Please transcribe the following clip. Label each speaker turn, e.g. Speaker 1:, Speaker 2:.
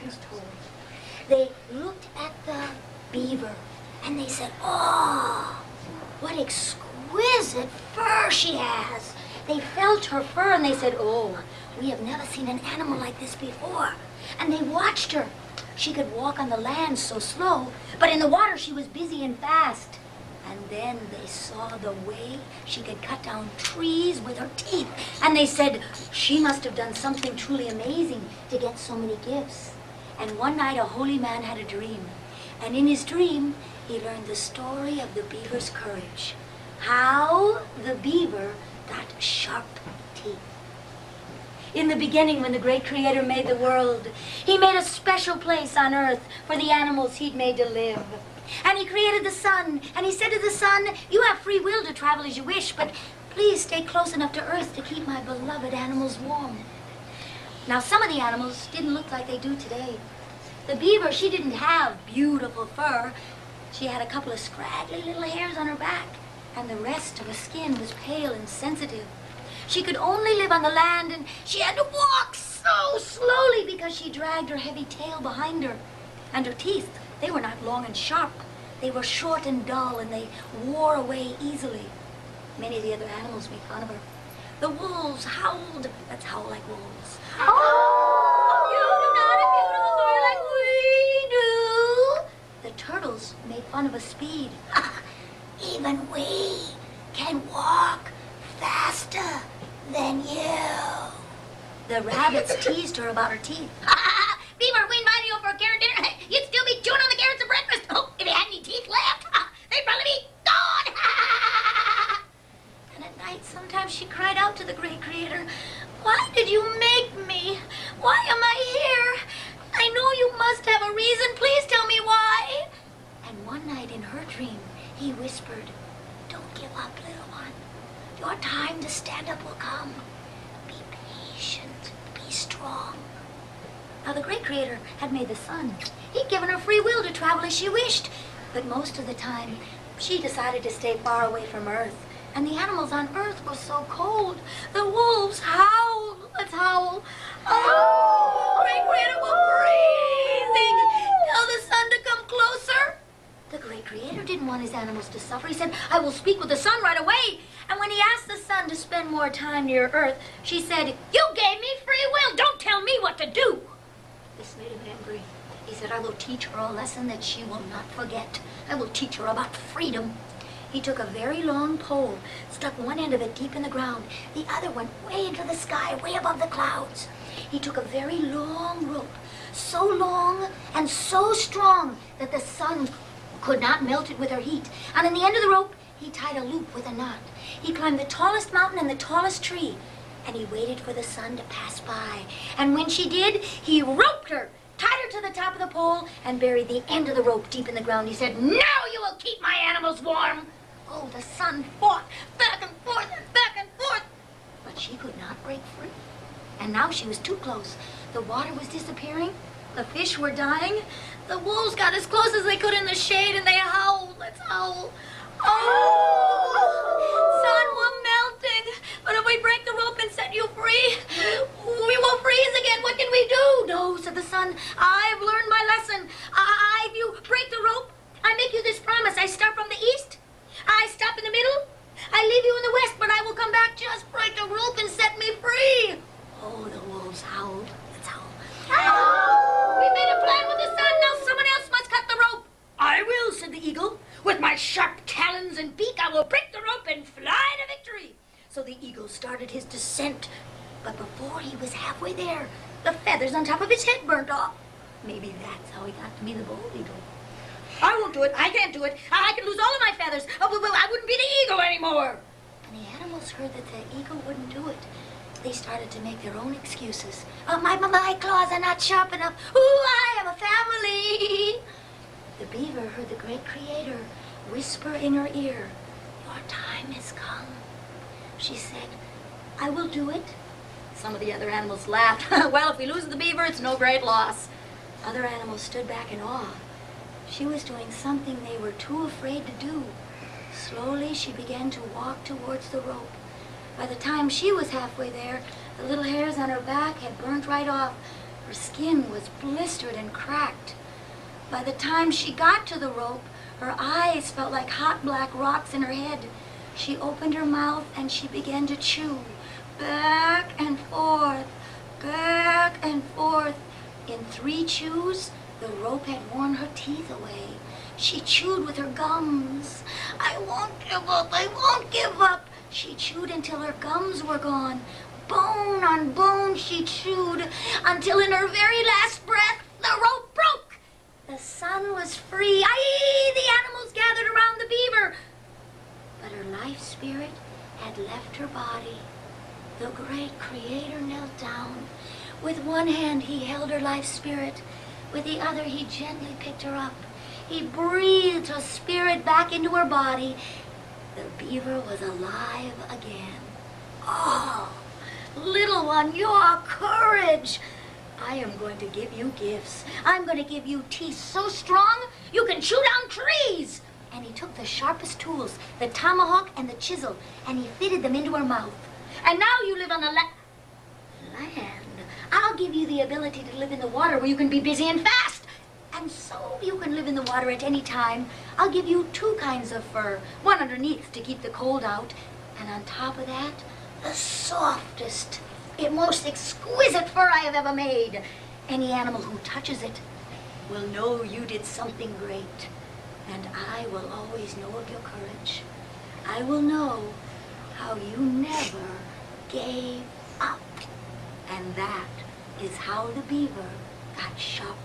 Speaker 1: his toes. They looked at the beaver, and they said, "Oh, what exquisite fur she has." They felt her fur, and they said, "Oh, we have never seen an animal like this before." And they watched her. She could walk on the land so slow, but in the water she was busy and fast. And then they saw the way she could cut down trees with her teeth. And they said, she must have done something truly amazing to get so many gifts. And one night a holy man had a dream. And in his dream, he learned the story of the beaver's courage. How the beaver got sharp teeth. In the beginning, when the great Creator made the world, he made a special place on earth for the animals he'd made to live. And he created the sun, and he said to the sun, "You have free will to travel as you wish, but please stay close enough to earth to keep my beloved animals warm." Now, some of the animals didn't look like they do today. The beaver, she didn't have beautiful fur. She had a couple of scraggly little hairs on her back, and the rest of her skin was pale and sensitive. She could only live on the land, and she had to walk so slowly because she dragged her heavy tail behind her. And her teeth, they were not long and sharp. They were short and dull, and they wore away easily. Many of the other animals made fun of her. The wolves howled. Let's howl like wolves. Oh, you do not have beautiful fur like we do. The turtles made fun of her speed. Even we can walk faster than you. The rabbits teased her about her teeth. Beaver, we invited you for a carrot dinner. You'd still be chewing on the carrots at breakfast. Oh, if you had any teeth left, they'd probably be gone. And at night, sometimes she cried out to the great Creator, "Why did you make me? Why am I here? I know you must have a reason. Please tell me why." And one night in her dream, he whispered, "Don't give up, little one. Your time to stand up will come. Be patient. Be strong." Now, the great Creator had made the sun. He'd given her free will to travel as she wished. But most of the time, she decided to stay far away from Earth. And the animals on Earth were so cold. The wolves howled. Let's howl. Oh, the great Creator was freezing. Tell the sun to come closer. The great Creator didn't want his animals to suffer. He said, "I will speak with the sun right away." And when he asked the sun to spend more time near Earth, she said, "You gave me free will. Don't tell me what to do." This made him angry. He said, "I will teach her a lesson that she will not forget. I will teach her about freedom." He took a very long pole, stuck one end of it deep in the ground. The other went way into the sky, way above the clouds. He took a very long rope, so long and so strong that the sun could not melt it with her heat. And in the end of the rope, he tied a loop with a knot. He climbed the tallest mountain and the tallest tree, and he waited for the sun to pass by. And when she did, he roped her, tied her to the top of the pole, and buried the end of the rope deep in the ground. He said, "Now you will keep my animals warm." Oh, the sun fought back and forth and back and forth, but she could not break free. And now she was too close. The water was disappearing. The fish were dying. The wolves got as close as they could in the shade, and they howled. Let's howl. Oh, sun, we're melting. But if we break the rope and set you free, we will freeze again. What can we do? "No," said the sun. "I've learned my lesson. If you break the rope, I make you this promise. I start from the east. I stop in the middle. I leave you in the west, but I will come back. Just break the rope and set me free." Oh, the wolves howled. Let's howl. Oh, we made a plan with the sun. Now someone else must cut the rope. "I will," said the eagle. "With my sharp talons and beak, I will break the rope and fly to victory." So the eagle started his descent. But before he was halfway there, the feathers on top of his head burnt off. Maybe that's how he got to be the bald eagle. "I won't do it. I can't do it. I can lose all of my feathers. I wouldn't be the eagle anymore." And the animals heard that the eagle wouldn't do it. They started to make their own excuses. My claws are not sharp enough. Ooh, I have a family." The beaver heard the great Creator whisper in her ear, "Your time has come." She said, "I will do it." Some of the other animals laughed. "Well, if we lose the beaver, it's no great loss." Other animals stood back in awe. She was doing something they were too afraid to do. Slowly, she began to walk towards the rope. By the time she was halfway there, the little hairs on her back had burnt right off. Her skin was blistered and cracked. By the time she got to the rope, her eyes felt like hot black rocks in her head. She opened her mouth and she began to chew, back and forth, back and forth. In 3 chews, the rope had worn her teeth away. She chewed with her gums. I won't give up, I won't give up. She chewed until her gums were gone. Bone on bone she chewed, until in her very last breath, the rope broke. The sun was free. Aye, the animals gathered around the beaver. But her life spirit had left her body. The great Creator knelt down. With one hand he held her life spirit. With the other he gently picked her up. He breathed her spirit back into her body. The beaver was alive again. Oh, little one, your courage. I am going to give you gifts. I'm going to give you teeth so strong you can chew down trees. And he took the sharpest tools, the tomahawk and the chisel, and he fitted them into her mouth. And now you live on the land. I'll give you the ability to live in the water where you can be busy and fast. And so you can live in the water at any time. I'll give you 2 kinds of fur, one underneath to keep the cold out, and on top of that, the softest, most exquisite fur I have ever made. Any animal who touches it will know you did something great. And I will always know of your courage. I will know how you never gave up. And that is how the beaver got sharp